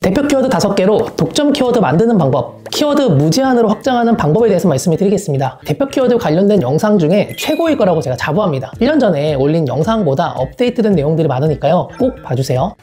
대표 키워드 5개로 독점 키워드 만드는 방법, 키워드 무제한으로 확장하는 방법에 대해서 말씀을 드리겠습니다. 대표 키워드 관련된 영상 중에 최고일 거라고 제가 자부합니다. 1년 전에 올린 영상보다 업데이트된 내용들이 많으니까요. 꼭 봐주세요.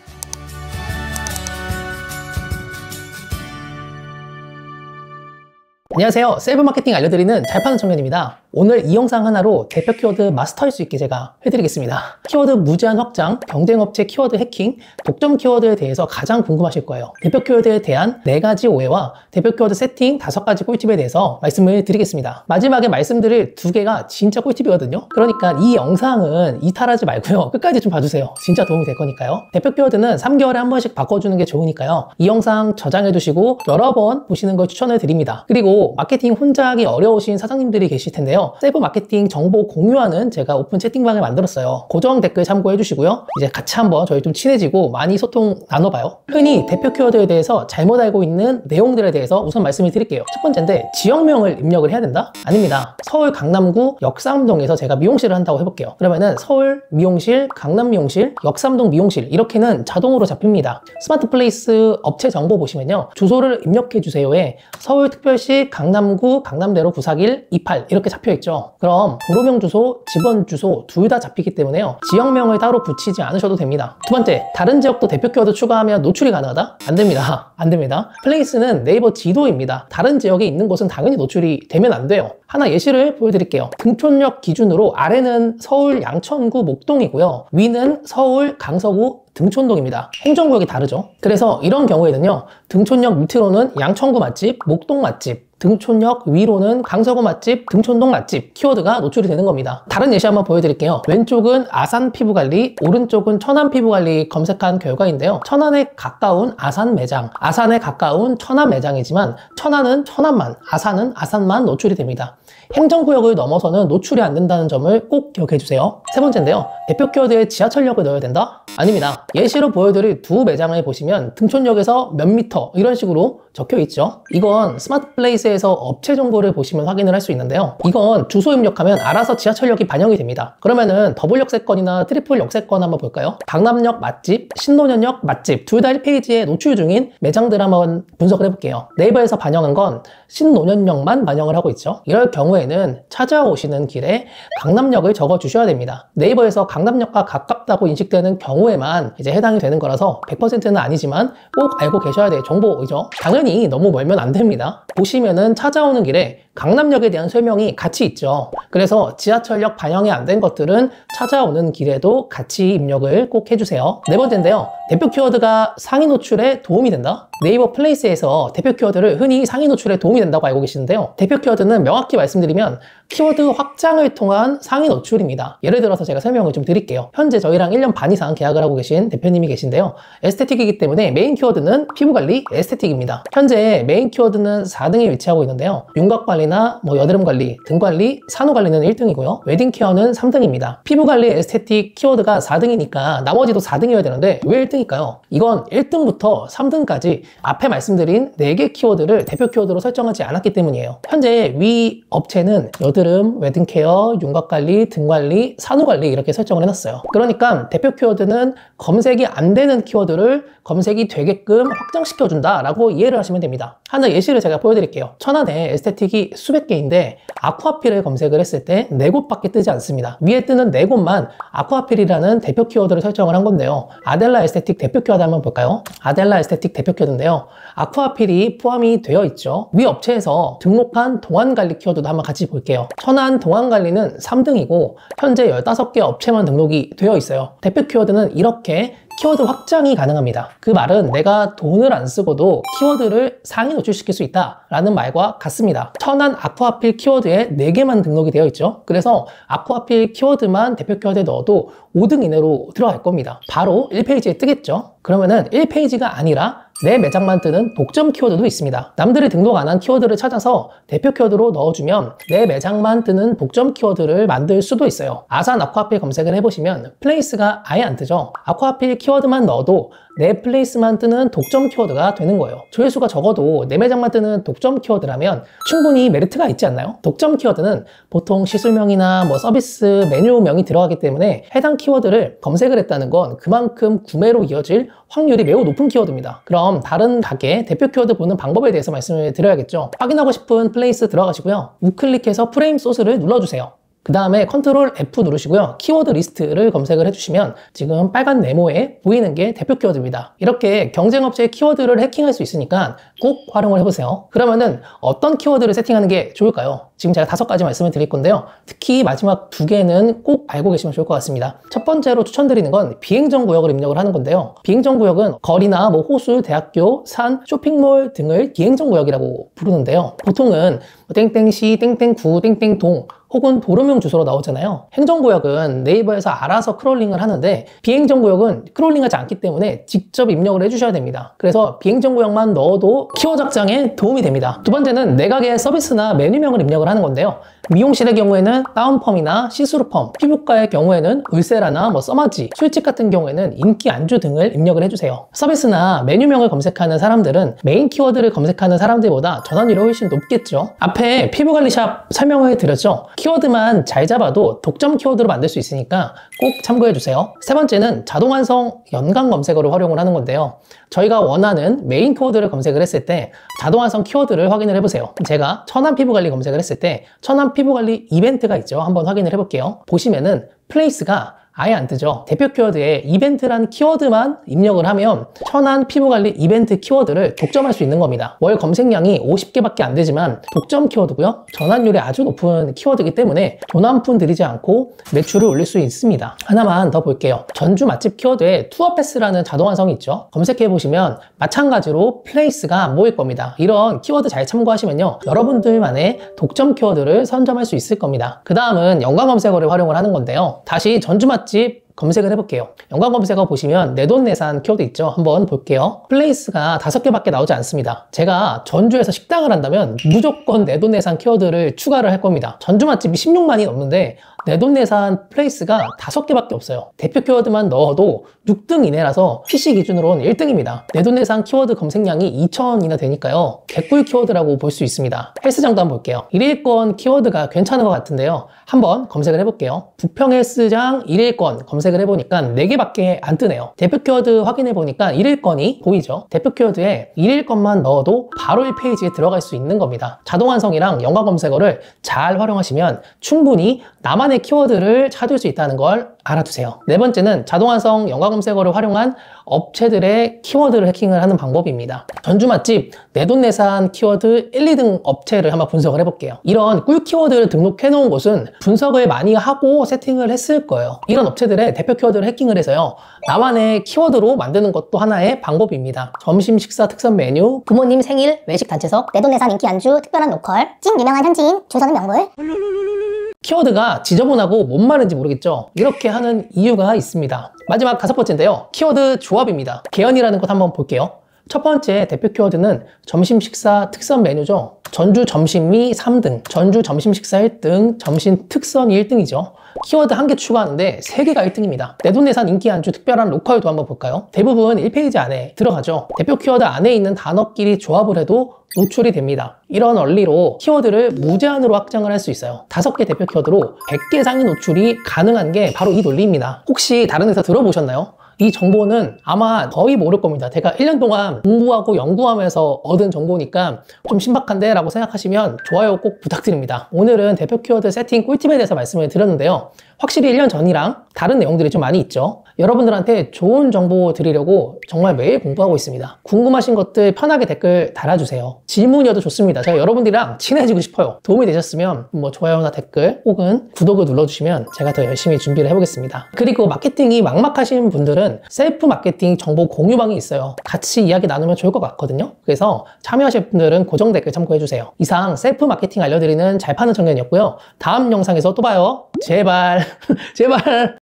안녕하세요. 셀프 마케팅 알려드리는 잘 파는 청년입니다. 오늘 이 영상 하나로 대표 키워드 마스터할 수 있게 제가 해드리겠습니다. 키워드 무제한 확장, 경쟁업체 키워드 해킹, 독점 키워드에 대해서 가장 궁금하실 거예요. 대표 키워드에 대한 4가지 오해와 대표 키워드 세팅 5가지 꿀팁에 대해서 말씀을 드리겠습니다. 마지막에 말씀드릴 2개가 진짜 꿀팁이거든요. 그러니까 이 영상은 이탈하지 말고요. 끝까지 좀 봐주세요. 진짜 도움이 될 거니까요. 대표 키워드는 3개월에 한 번씩 바꿔주는 게 좋으니까요. 이 영상 저장해 두시고 여러 번 보시는 걸 추천을 드립니다. 그리고 마케팅 혼자 하기 어려우신 사장님들이 계실 텐데요. 셀프 마케팅 정보 공유하는 제가 오픈 채팅방을 만들었어요. 고정 댓글 참고해 주시고요. 이제 같이 한번 저희 좀 친해지고 많이 소통 나눠봐요. 흔히 대표 키워드에 대해서 잘못 알고 있는 내용들에 대해서 우선 말씀을 드릴게요. 첫 번째인데, 지역명을 입력을 해야 된다? 아닙니다. 서울 강남구 역삼동에서 제가 미용실을 한다고 해볼게요. 그러면은 서울 미용실, 강남 미용실, 역삼동 미용실 이렇게는 자동으로 잡힙니다. 스마트 플레이스 업체 정보 보시면요, 주소를 입력해 주세요에 서울특별시 강남구 강남대로 941 28 이렇게 잡혀있죠. 그럼 도로명 주소, 집원 주소 둘 다 잡히기 때문에요, 지역명을 따로 붙이지 않으셔도 됩니다. 두 번째, 다른 지역도 대표 키워드 추가하면 노출이 가능하다? 안 됩니다. 안 됩니다. 플레이스는 네이버 지도입니다. 다른 지역에 있는 곳은 당연히 노출이 되면 안 돼요. 하나 예시를 보여드릴게요. 등촌역 기준으로 아래는 서울 양천구 목동이고요, 위는 서울 강서구 등촌동입니다. 행정구역이 다르죠. 그래서 이런 경우에는요, 등촌역 밑으로는 양천구 맛집, 목동 맛집, 등촌역 위로는 강서구 맛집, 등촌동 맛집 키워드가 노출이 되는 겁니다. 다른 예시 한번 보여드릴게요. 왼쪽은 아산 피부관리, 오른쪽은 천안 피부관리 검색한 결과인데요. 천안에 가까운 아산 매장, 아산에 가까운 천안 매장이지만 천안은 천안만, 아산은 아산만 노출이 됩니다. 행정구역을 넘어서는 노출이 안 된다는 점을 꼭 기억해 주세요. 세 번째인데요, 대표 키워드에 지하철역을 넣어야 된다? 아닙니다. 예시로 보여드릴 2 매장을 보시면 등촌역에서 몇 미터 이런 식으로 적혀 있죠. 이건 스마트 플레이스에서 업체 정보를 보시면 확인을 할 수 있는데요, 이건 주소 입력하면 알아서 지하철역이 반영이 됩니다. 그러면은 더블 역세권이나 트리플 역세권 한번 볼까요? 강남역 맛집, 신논현역 맛집 둘 다 1페이지에 노출 중인 매장들 한번 분석을 해볼게요. 네이버에서 반영한 건 신논현역만 반영을 하고 있죠. 이럴 경우에는 찾아오시는 길에 강남역을 적어 주셔야 됩니다. 네이버에서 강남역과 가깝다고 인식되는 경우에만 이제 해당이 되는 거라서 100%는 아니지만 꼭 알고 계셔야 될 정보이죠. 당연히 너무 멀면 안 됩니다. 보시면은 찾아오는 길에 강남역에 대한 설명이 같이 있죠. 그래서 지하철역 반영이 안 된 것들은 찾아오는 길에도 같이 입력을 꼭 해주세요. 네 번째인데요, 대표 키워드가 상위 노출에 도움이 된다? 네이버 플레이스에서 대표 키워드를 흔히 상위 노출에 도움이 된다고 알고 계시는데요, 대표 키워드는 명확히 말씀드리면 키워드 확장을 통한 상위 노출입니다. 예를 들어서 제가 설명을 좀 드릴게요. 현재 저희랑 1년 반 이상 계약을 하고 계신 대표님이 계신데요, 에스테틱이기 때문에 메인 키워드는 피부관리, 에스테틱입니다. 현재 메인 키워드는 4등에 위치하고 있는데요, 윤곽관리나 여드름관리, 등관리, 산후관리는 1등이고요 웨딩케어는 3등입니다. 피부관리, 에스테틱 키워드가 4등이니까 나머지도 4등이어야 되는데 왜 1등일까요? 이건 1등부터 3등까지 앞에 말씀드린 4개 키워드를 대표 키워드로 설정하지 않았기 때문이에요. 현재 위 업체는 여드름, 웨딩케어, 윤곽관리, 등관리, 산후관리 이렇게 설정을 해놨어요. 그러니까 대표 키워드는 검색이 안 되는 키워드를 검색이 되게끔 확장시켜준다 라고 이해를 하시면 됩니다. 하나 예시를 제가 보여드릴게요. 천안에 에스테틱이 수백 개인데 아쿠아필을 검색을 했을 때 4곳밖에 뜨지 않습니다. 위에 뜨는 4곳만 아쿠아필이라는 대표 키워드를 설정을 한 건데요, 아델라 에스테틱 대표 키워드 한번 볼까요? 아델라 에스테틱 대표 키워드인데요, 아쿠아필이 포함이 되어 있죠. 위 업체에서 등록한 동안관리 키워드도 한번 같이 볼게요. 천안 동안관리는 3등이고 현재 15개 업체만 등록이 되어 있어요. 대표 키워드는 이렇게 키워드 확장이 가능합니다. 그 말은 내가 돈을 안 쓰고도 키워드를 상위 노출시킬 수 있다 라는 말과 같습니다. 천안 아쿠아필 키워드에 4개만 등록이 되어 있죠. 그래서 아쿠아필 키워드만 대표 키워드에 넣어도 5등 이내로 들어갈 겁니다. 바로 1페이지에 뜨겠죠. 그러면은 1페이지가 아니라 내 매장만 뜨는 독점 키워드도 있습니다. 남들이 등록 안 한 키워드를 찾아서 대표 키워드로 넣어주면 내 매장만 뜨는 독점 키워드를 만들 수도 있어요. 아산 아쿠아필 검색을 해보시면 플레이스가 아예 안 뜨죠. 아쿠아필 키워드만 넣어도 내 플레이스만 뜨는 독점 키워드가 되는 거예요. 조회수가 적어도 내 매장만 뜨는 독점 키워드라면 충분히 메리트가 있지 않나요? 독점 키워드는 보통 시술명이나 서비스 메뉴명이 들어가기 때문에 해당 키워드를 검색을 했다는 건 그만큼 구매로 이어질 확률이 매우 높은 키워드입니다. 그럼 다른 가게 대표 키워드 보는 방법에 대해서 말씀을 드려야겠죠. 확인하고 싶은 플레이스 들어가시고요. 우클릭해서 프레임 소스를 눌러주세요. 그 다음에 컨트롤 F 누르시고요. 키워드 리스트를 검색을 해주시면 지금 빨간 네모에 보이는 게 대표 키워드입니다. 이렇게 경쟁업체의 키워드를 해킹할 수 있으니까 꼭 활용을 해보세요. 그러면은 어떤 키워드를 세팅하는 게 좋을까요? 지금 제가 5가지 말씀을 드릴 건데요. 특히 마지막 2개는 꼭 알고 계시면 좋을 것 같습니다. 첫 번째로 추천드리는 건 비행정 구역을 입력을 하는 건데요. 비행정 구역은 거리나 호수, 대학교, 산, 쇼핑몰 등을 비행정 구역이라고 부르는데요. 보통은 땡땡시, 땡땡구, 땡땡동 혹은 도로명 주소로 나오잖아요. 행정구역은 네이버에서 알아서 크롤링을 하는데 비행정구역은 크롤링하지 않기 때문에 직접 입력을 해주셔야 됩니다. 그래서 비행정구역만 넣어도 키워드 확장에 도움이 됩니다. 두 번째는 내 가게의 서비스나 메뉴명을 입력을 하는 건데요. 미용실의 경우에는 다운펌이나 시스루펌, 피부과의 경우에는 울세라나 써마지, 술집 같은 경우에는 인기 안주 등을 입력을 해주세요. 서비스나 메뉴명을 검색하는 사람들은 메인 키워드를 검색하는 사람들보다 전환율이 훨씬 높겠죠. 앞에 피부관리샵 설명을 드렸죠. 키워드만 잘 잡아도 독점 키워드로 만들 수 있으니까 꼭 참고해주세요. 세 번째는 자동완성 연관 검색어를 활용을 하는 건데요. 저희가 원하는 메인 키워드를 검색을 했을 때 자동완성 키워드를 확인을 해보세요. 제가 천안 피부관리 검색을 했을 때 천안 피부관리 이벤트가 있죠. 한번 확인을 해볼게요. 보시면은 플레이스가 아예 안 뜨죠. 대표 키워드에 이벤트란 키워드만 입력을 하면 천안 피부관리 이벤트 키워드를 독점할 수 있는 겁니다. 월 검색량이 50개밖에 안 되지만 독점 키워드고요. 전환율이 아주 높은 키워드이기 때문에 돈 한 푼 들이지 않고 매출을 올릴 수 있습니다. 하나만 더 볼게요. 전주 맛집 키워드에 투어패스라는 자동완성이 있죠. 검색해보시면 마찬가지로 플레이스가 안 보일 겁니다. 이런 키워드 잘 참고하시면요. 여러분들만의 독점 키워드를 선점할 수 있을 겁니다. 그 다음은 연관 검색어를 활용을 하는 건데요. 다시 전주 맛집 검색을 해볼게요. 연관 검색어 보시면 내돈내산 키워드 있죠. 한번 볼게요. 플레이스가 5개밖에 나오지 않습니다. 제가 전주에서 식당을 한다면 무조건 내돈내산 키워드를 추가를 할 겁니다. 전주 맛집이 16만이 넘는데 내돈내산 플레이스가 5개밖에 없어요. 대표 키워드만 넣어도 6등 이내라서 PC 기준으로는 1등입니다. 내돈내산 키워드 검색량이 2,000이나 되니까요. 개꿀 키워드라고 볼 수 있습니다. 헬스장도 한번 볼게요. 일일권 키워드가 괜찮은 것 같은데요. 한번 검색을 해볼게요. 부평 헬스장 일일권 검색을 해보니까 4개밖에 안 뜨네요. 대표 키워드 확인해보니까 일일권이 보이죠. 대표 키워드에 일일권만 넣어도 바로 1페이지에 들어갈 수 있는 겁니다. 자동완성이랑 연관 검색어를 잘 활용하시면 충분히 나만의 키워드를 찾을 수 있다는 걸 알아두세요. 네 번째는 자동완성 연관 검색어를 활용한 업체들의 키워드를 해킹을 하는 방법입니다. 전주 맛집 내돈내산 키워드 1, 2등 업체를 한번 분석을 해볼게요. 이런 꿀 키워드를 등록해 놓은 곳은 분석을 많이 하고 세팅을 했을 거예요. 이런 업체들의 대표 키워드를 해킹을 해서요. 나만의 키워드로 만드는 것도 하나의 방법입니다. 점심 식사 특선 메뉴, 부모님 생일, 외식 단체석, 내돈내산 인기 안주, 특별한 로컬, 찐 유명한 현지인, 줄 서는 명물. 키워드가 지저분하고 뭔 말인지 모르겠죠? 이렇게 하는 이유가 있습니다. 마지막 5번째인데요. 키워드 조합입니다. 개연이라는 것 한번 볼게요. 첫 번째 대표 키워드는 점심 식사 특선 메뉴죠. 전주 점심이 3등, 전주 점심 식사 1등, 점심 특선이 1등이죠. 키워드 1개 추가하는데 3개가 1등입니다. 내돈내산 인기 안주 특별한 로컬도 한번 볼까요? 대부분 1페이지 안에 들어가죠. 대표 키워드 안에 있는 단어끼리 조합을 해도 노출이 됩니다. 이런 원리로 키워드를 무제한으로 확장을 할 수 있어요. 5개 대표 키워드로 100개 상위 노출이 가능한 게 바로 이 논리입니다. 혹시 다른 데서 들어보셨나요? 이 정보는 아마 거의 모를 겁니다. 제가 1년 동안 공부하고 연구하면서 얻은 정보니까 좀 신박한데? 라고 생각하시면 좋아요 꼭 부탁드립니다. 오늘은 대표 키워드 세팅 꿀팁에 대해서 말씀을 드렸는데요. 확실히 1년 전이랑 다른 내용들이 좀 많이 있죠. 여러분들한테 좋은 정보 드리려고 정말 매일 공부하고 있습니다. 궁금하신 것들 편하게 댓글 달아주세요. 질문이어도 좋습니다. 제가 여러분들이랑 친해지고 싶어요. 도움이 되셨으면 좋아요나 댓글 혹은 구독을 눌러주시면 제가 더 열심히 준비를 해보겠습니다. 그리고 마케팅이 막막하신 분들은 셀프 마케팅 정보 공유방이 있어요. 같이 이야기 나누면 좋을 것 같거든요. 그래서 참여하실 분들은 고정 댓글 참고해주세요. 이상 셀프 마케팅 알려드리는 잘 파는 청년이었고요. 다음 영상에서 또 봐요. 제발 제발